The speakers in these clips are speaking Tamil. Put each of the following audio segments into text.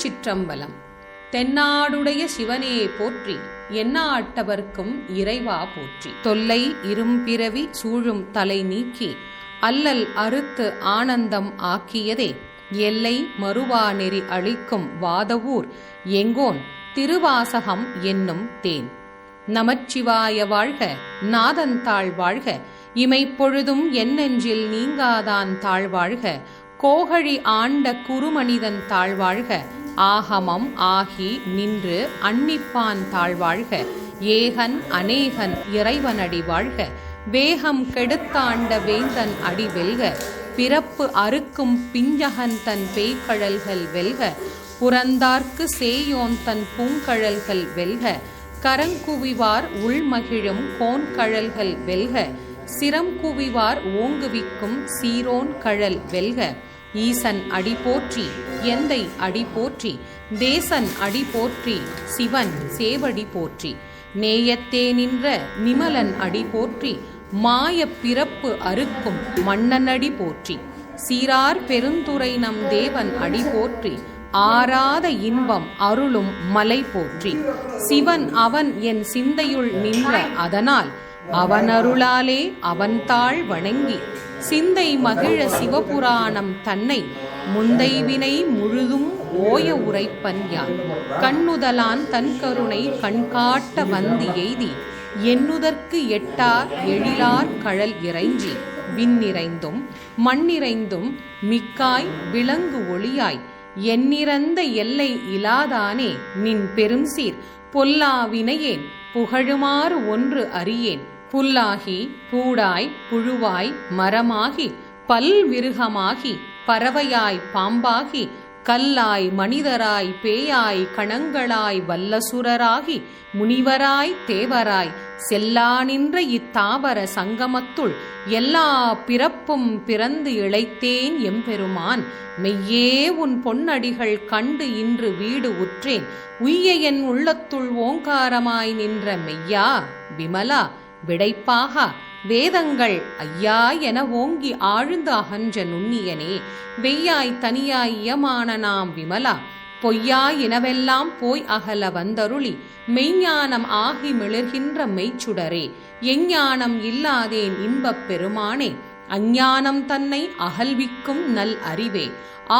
சிற்றம்பலம். தென்னாடுடைய சிவனே போற்றி, எந்நாட்டவர்க்கும் இறைவா போற்றி. தொல்லை இரும்பிறவி சூழும் தலை நீக்கி அல்லல் அறுத்து ஆனந்தம் ஆக்கியதே, எல்லை மறுவா நெறி அளிக்கும் வாதவூர் எங்கோன் திருவாசகம் என்னும் தேன். நமச்சிவாய வாழ்க, நாதன் தாழ் வாழ்க, இமைப்பொழுதும் என் நெஞ்சில் நீங்காதான் தாழ்வாழ்க, கோகழி ஆண்ட குறுமனிதன் தாழ்வாழ்க, ஆகமம் ஆகி நின்று அன்னிப்பான் தாழ்வாழ்க, ஏகன் அநேகன் இறைவனடி வாழ்க, வேகம் கெடுத்தாண்ட வேந்தன் அடி வெல்க, பிறப்பு அறுக்கும் பிஞ்சகன் தன் பேய்கழல்கள் வெல்க, புறந்தார்க்கு சேயோன் தன் பூங்கழல்கள் வெல்க, கரங்குவிவார் உள்மகிழும் கோன்கழல்கள் வெல்க, சிரம் குவிவார் ஓங்குவிக்கும் சீரோன் கழல் வெல்க, ஈசன் அடி போற்றி, எந்தை அடி போற்றி, தேசன் அடி போற்றி, சிவன் சேவடி போற்றி, நேயத்தே நின்ற நிமலன் அடி போற்றி, மாய பிறப்பு அறுக்கும் மன்னனடி போற்றி, சீரார் பெருந்துரை நம் தேவன் அடி போற்றி, ஆராத இன்பம் அருளும் மலை போற்றி, சிவன் அவன் என் சிந்தையுள் நின்ற அதனால் அவனருளாலே அவன்தாள் வணங்கி, சிந்தை மகிழ சிவபுராணம் தன்னை முந்தை வினை முழுதும் ஓய உரைப்பன் யான், கண்ணுதலான் தன் கருணை கண்காட்ட வந்து எய்தி, எண்ணுதற்கு எட்டார் எழிலார் கழல் இறைஞ்சி, விண்ணிறைந்தும் மண்ணிறைந்தும் மிக்காய் விளங்கு ஒளியாய், எண்ணிறந்த எல்லை இலாதானே நின் பெரும் சீர், பொல்லா வினையேன் புகழுமாறு ஒன்று அறியேன், புல்லாகி பூடாய் புழுவாய் மரமாகி பல்விருகமாகி பறவையாய் பாம்பாகி கல்லாய் மனிதராய் பேயாய் கணங்களாய் வல்லசுரராகி முனிவராய் தேவராய் செல்லா நின்ற இத்தாவர சங்கமத்துள் எல்லா பிறப்பும் பிறந்து இழைத்தேன் எம்பெருமான், மெய்யே உன் பொன்னடிகள் கண்டு இன்று வீடு உற்றேன், உய்ய என் உள்ளத்துள் ஓங்காரமாய் நின்ற மெய்யா விமலா விடைப்பாகா வேதங்கள் ஐயா என ஓங்கி ஆழ்ந்து அகன்ற நுண்ணியனே, வெய்யாய் தனியாய் இயமான நாம் விமலா, பொய்யாய் எனவெல்லாம் போய் அகல வந்தருளி, மெய்ஞானம் ஆகி மிளர்கின்ற மெய்ச்சுடரே, எஞ்ஞானம் இல்லாதேன் இன்பப் பெருமானே, அஞ்ஞானம் தன்னை அகல்விக்கும் நல் அறிவே,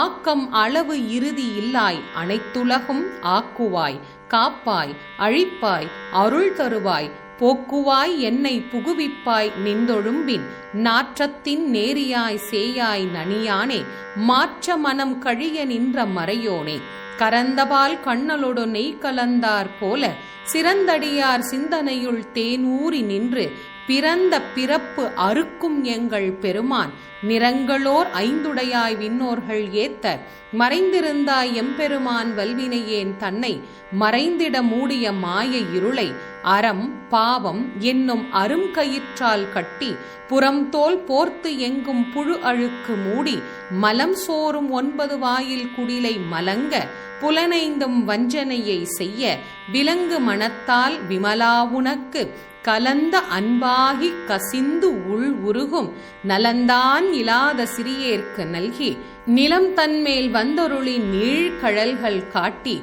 ஆக்கம் அளவு இறுதி இல்லாய் அனைத்துலகும் ஆக்குவாய், காப்பாய் அழிப்பாய் அருள் தருவாய், போக்குவாய் என்னை புகுவிப்பாய் நின்றொழும்பின், நாற்றத்தின் நேரியாய் சேயாய் நனியானே, மாற்ற மனம் கழிய நின்ற மறையோனே, கரந்தபால் கண்ணலொடு நெய் கலந்தார் போல, சிறந்தடியார் சிந்தனையுள் தேனூறி நின்று, பிறந்த பிறப்பு அறுக்கும் எங்கள் பெருமான், நிறங்களோர் ஐந்துடையாய் விண்ணோர்கள் ஏத்த, மறைந்திருந்தாய் எம்பெருமான் வல்வினையேன் தன்னை, மறைந்திட மூடிய மாய இருளை, அறம் பாவம் என்னும் அரும் கயிற்றால் கட்டி, புறம்தோல் போர்த்து எங்கும் புழு அழுக்கு மூடி, மலம் சோறும் 9 வாயில் குடிலை மலங்க, புலனைந்தும் வஞ்சனையை செய்ய, விலங்கு மனத்தால் விமலா உனக்கு கலந்த அன்பாகி கசிந்து உள் உருகும், நலந்தான் இலாத சிறியேற்கு நல்கி, நிலம் தன்மேல் வந்தொருளி நீழ்கழல்கள் காட்டி,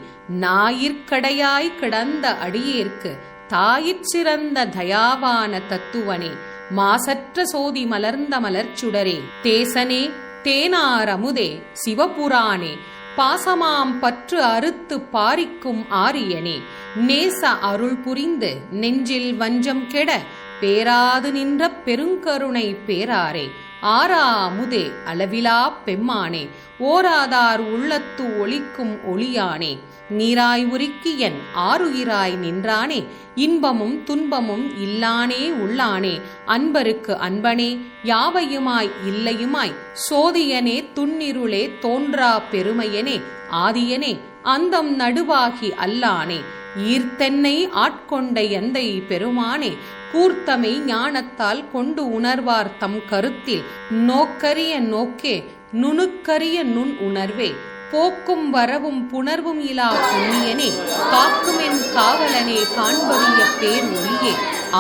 ஞாயிற்கடையாய் கிடந்த அடியேற்கு தாயிற் தயாவான தத்துவனே, மாசற்ற சோதி மலர்ந்த மலர்ச்சுடரே, தேசனே தேனாரமுதே சிவபுராணே, பாசமாம் பற்று அறுத்து பாரிக்கும் ஆரியனே, நேச அருள் புரிந்து நெஞ்சில் வஞ்சம் கெட, பேராது நின்ற பெருங்கருணை பேராரே, ஆறாமுதே அளவிலா பெம்மானே, ஓராதார் உள்ளத்து ஒளிக்கும் ஒளியானே, நீராய் உருக்கியன் ஆருயிராய் நின்றானே, இன்பமும் துன்பமும் இல்லானே உள்ளானே, அன்பருக்கு அன்பனே யாவையுமாய் இல்லையுமாய், சோதியனே துன்னிருளே தோன்றா பெருமையனே, ஆதியனே அந்தம் நடுவாகி அல்லானே, ஈர்த்தென்னை ஆட்கொண்ட எந்தை பெருமானே, கூர்த்தமை ஞானத்தால் கொண்டு உணர்வார் தம் கருத்தில், நோக்கரிய நோக்கே நுணுக்கரிய நுண் உணர்வே, போக்கும் வரவும் புணர்வும் இலா புண்ணியனே, காக்குமென் காவலனே, காண்பறிய பேரொழியே,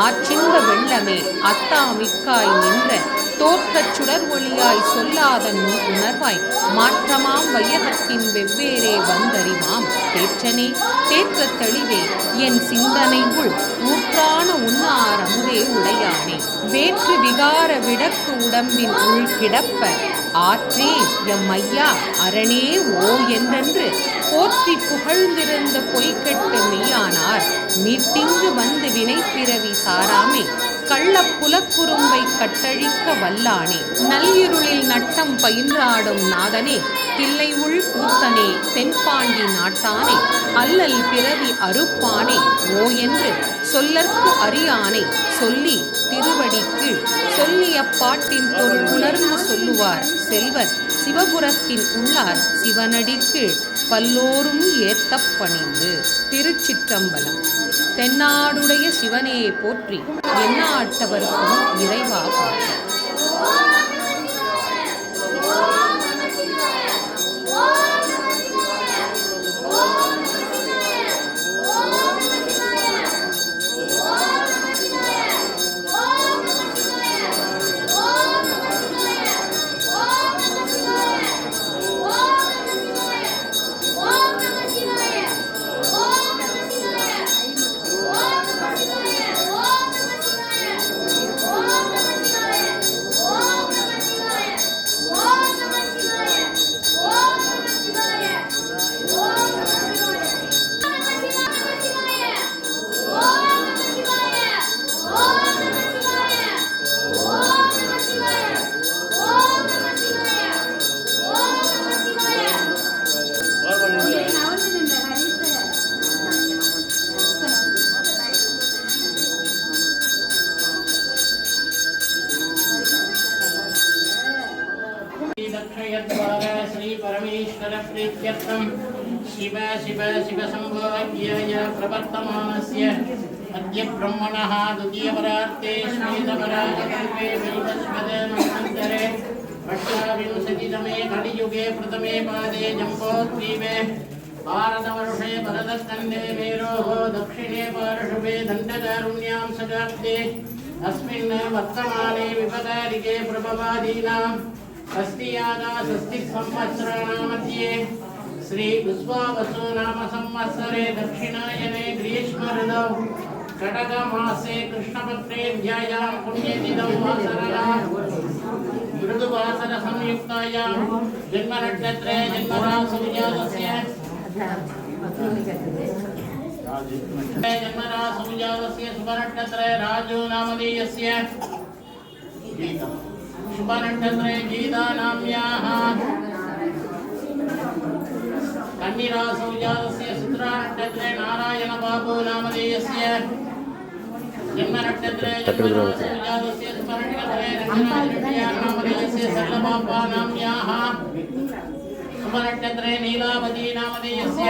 ஆற்றின்ப வெள்ளமே, அத்தா மிக்காய் நின்ற தோற்றச் சுடர் ஒளியாய் சொல்லாத நுண் உணர்வாய், மாற்றமாம் வையகத்தின் வெவ்வேறே வந்தறிவாம் தேற்றனே, தேற்றத் தெளிவே, என் சிந்தனை உள் ஊற்றான உண்ணார் அமுதே உடையானே, வேற்று விகார விடக்கு உடம்பின் உள் கிடப்ப ஆற்றே எம்மையா அரணே ஓ என்றென்று போற்றி புகழ்ந்திருந்த பொய்கெட்டு மெய்யானார் மீட்டிங்கு வந்து வினைப்பிறவி சாராமே, கள்ளப் புலக்குறும்பை கட்டழிக்க வல்லானே, நல்லிருளில் நட்டம் பயின்றாடும் நாதனே, தில்லை உள் கூத்தனே, தென்பாண்டி நாட்டானே, அல்லல் பிறவி அறுப்பானே ஓ என்று சொல்லற்கு அறியானை சொல்லி திருவடி கீழ் சொல்லிய பாட்டின் பொருள் உணர்ந்து சொல்லுவார் செல்வர் சிவபுரத்தின் உள்ளார் சிவனடி கீழ் பல்லோரும் ஏத்தப் பணிந்து. திருச்சிற்றம்பலம். தென்னாடுடைய சிவனே போற்றி, எந்நாட்டவர்க்கும் இறைவா போற்றி. श्री परमेश्वर प्रीत्यर्थं शिव शिव शिव संभोज्याय प्रवर्तमानस्य अद्य ब्रह्मणः द्वितीयपरार्थे श्वेतपरागल्पे वैवस्वते मन्वन्तरे अष्टाविंशतितमे कलियुगे प्रथमे पादे जम्बोद्वीपे भारतवर्षे भरतखण्डे मेरोः दक्षिणे पार्श्वे दण्डकारुण्यां सदाब्दे अस्मिन् वर्तमाने विपदारिके प्रभवादीनां षष्ठीयादा षष्ठिसंवत्सराणामध्ये श्री विश्वावसु नाम संवत्सरे दक्षिणायने ग्रीष्म ऋतौ षडगमासे कृष्णपत्रेभ्यायां पुण्यतिथौ वासरः मृदुवासर संयुक्तायां जन्मनक्षत्रे जन्मराशौ जातस्य सुवर्णक्षत्रे राजो नामधेयस्य शुभनक्षत्रे गीता नाम्याः कन्निरासौ जातस्य चित्रानक्षत्रे नारायण बाबू नामधेयस्य जन्मनक्षत्रे जन्मरासौ जातस्य शुभनक्षत्रे रंजनादित्य नामधेयस्य सरलबाबा नाम्याः शुभनक्षत्रे नीलावती नामधेयस्य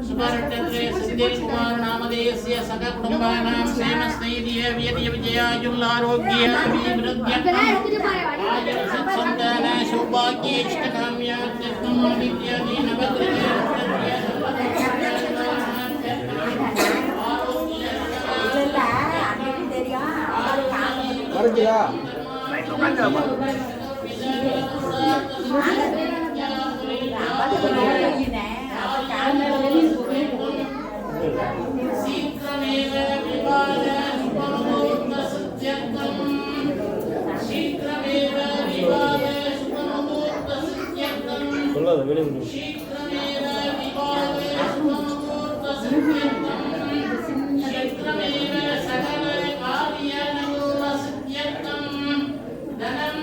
शुभनक्षत्रे सिद्धिल कुमार नामधेयस्य सककुटुम्बानां क्षेमस्थैर्य विजयायुल्लारोग्याभिवृद्ध्यर्थं आयुर्सत्सन्तान सौभाग्य इष्टकाम्यार्थं नित्यादि नवग्रहे शीघ्रमेव विवाह शुभमुहूर्तसिद्ध्यर्थं शीघ्रमेव विवाह शुभमुहूर्तसिद्ध्यर्थं शीघ्रमेव विवाह शुभमुहूर्तसिद्ध्यर्थं शीघ्रमेव सकल कार्यसिद्ध्यर्थं धनं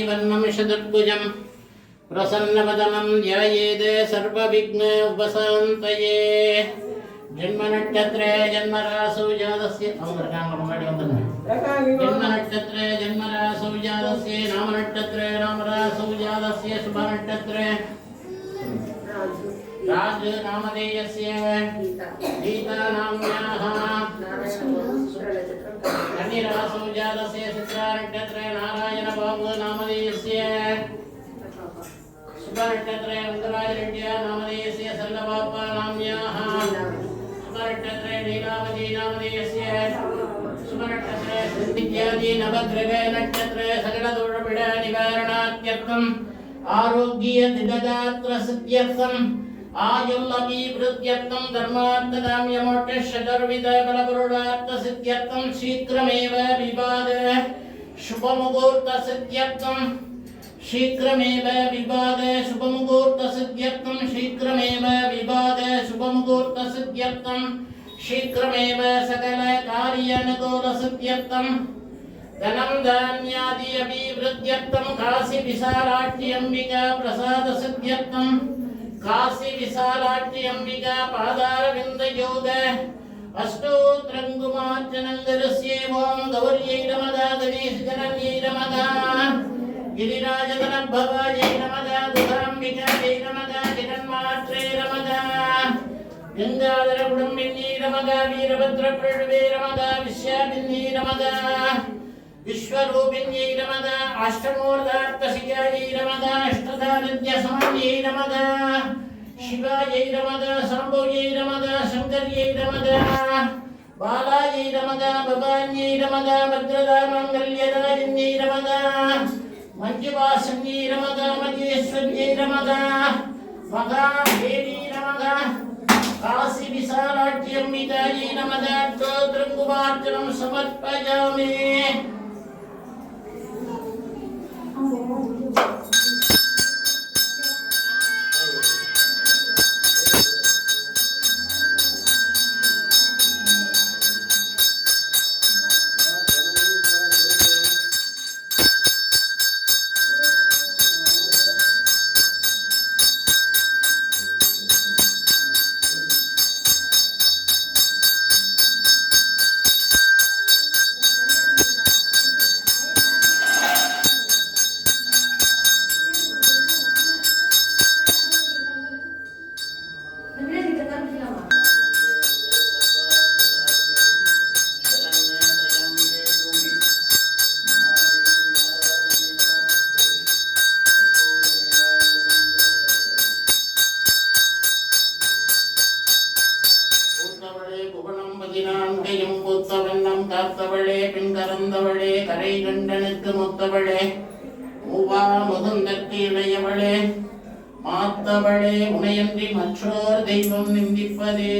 वर्णं शतद्भुजं प्रसन्नवदनं ध्यायेत् सर्वविघ्न उपशान्तये जन्मनक्षत्रे जन्मरासौ जातस्य जन्मनक्षत्रे जन्मरासौ जातस्य नामनक्षत्रे नामरासौ जातस्य शुभनक्षत्रे राज नामधेयस्य गीता नाम्याः कन्निरासौ जातस्य चित्रानक्षत्रे नारायण बाबू नामधेयस्य शुभनक्षत्रे अंगराजरेड्ड्या नामधेयस्य सल्लबाप्पा नाम्याः शुभनक्षत्रे नीलावती नामधेयस्य शुभनक्षत्रे सिद्धिज्ञादी नवग्रह नक्षत्रे सकलदोषपीड निवारणात्यर्थम् आरोग्य दिदगात्र सिद्ध्यर्थम् आयुर्लभीवृद्ध्यर्थं धर्मार्थकाम्यमोक्षशतर्विधफलपुरुषार्थ सिद्ध्यर्थं शीघ्रमेव विवाद शुभमुहूर्त सिद्ध्यर्थं शीघ्रमेव विवाद शुभमुहूर्त सिद्ध्यर्थं शीघ्रमेव विवाद शुभमुहूर्त सिद्ध्यर्थं शीघ्रमेव सकल कार्यानुकूल सिद्ध्यर्थं धनं धान्यादि अभिवृद्ध्यर्थं काशी विशालाक्षी अंबिका प्रसाद सिद्ध्यर्थं काशी विशालाक्षी अंबिका पादारविंद योग अष्टोत्तरंगुमार्चनंगरस्ये ओम गौर्यै नमः गणेशजनन्यै नमः गिरिराजधनभवायै नमः दुर्गाम्बिकायै नमः जगन्मात्रे नमः गंगाधरकुटुम्बिन्यै नमः वीरभद्रप्रभवे नमः विश्वामिन्यै नमः विश्वरूपिण्यै नमः अष्टमूर्धार्थसिद्ध्यै नमः अष्टधारिद्र्यसमन्यै नमः शिवायै नमः शम्भुयै नमः शङ्कर्यै नमः बालायै नमः भवान्यै नमः भद्रदामङ्गल्यदायिन्यै नमः मञ्जुवासिन्यै नमः महेश्वर्यै नमः महादेवी नमः काशी विशालाक्षी अंबिकायै नमः स्तोत्रकुमार्चनं समर्पयामि காத்தவளே பின்கரந்தவளே கரை கண்டனுக்கு முத்தவளே மூவா முகுந்தற்கு இளையவளே மாத்தவளே உனையன்றி மற்றோர் தெய்வம் நிந்திப்பதே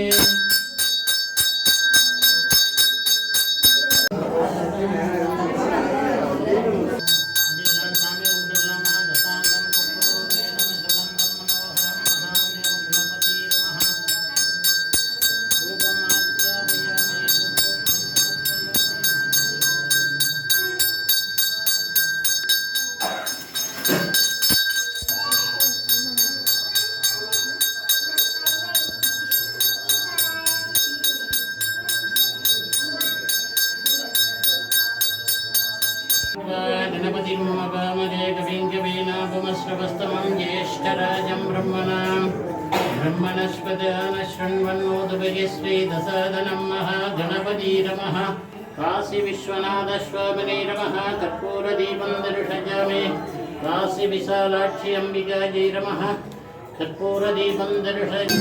ज्येष्ठराजं ब्रह्मणस्पदानशृण्वन्नोदुभयश्रीदसादनं महागणपति नमः काशी विश्वनाथ स्वामिने नमः कर्पूरदीपं दर्शयामि काशी विशालाक्षी अंबिकायै नमः कर्पूरदीपं दर्शयामि